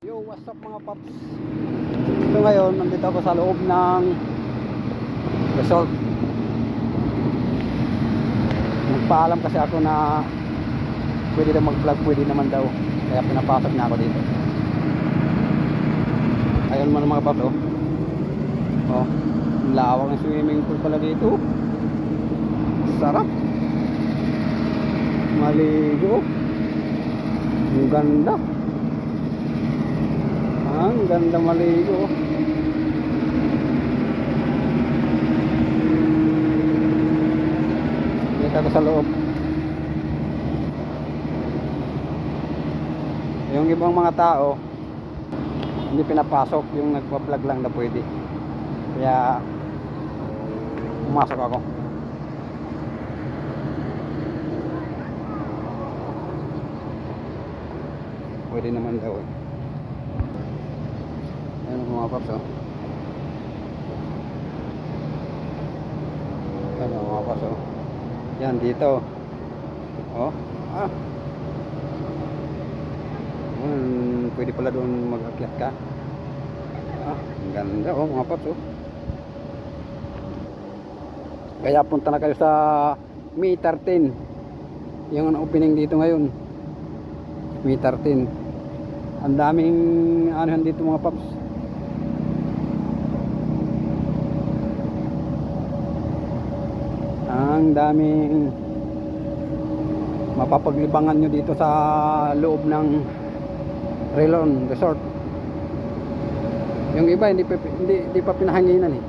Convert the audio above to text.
Yo, what's up mga paps? So ngayon, nandito ako sa loob ng resort. Nagpaalam kasi ako na pwede daw mag-vlog, pwede naman daw. Kaya pinapasok na ako dito. Ayun man mga paps, oh. Oh, lawak ng swimming pool pala dito. Sarap. Maligo. Ang ganda. Ang ganda maligo. Dito ako sa loob. Yung ibang mga tao hindi pinapasok, yung nagpa-vlog lang na pwede. Kaya pumasok ako. Pwede naman daw eh. Ayan mga paps, oh. Ayan mga paps, oh. Yan dito. Oh. Ah. Pwede pala doon mag-akyat ka. Ah, ang ganda oh mga paps, oh. Kaya punta na kayo sa May 13. Yung opening dito ngayon. May 13. Ang daming ano dito mga paps. Ang daming mapapaglibangan nyo dito sa loob ng Relon Resort. Yung iba hindi pa pinahanginan eh.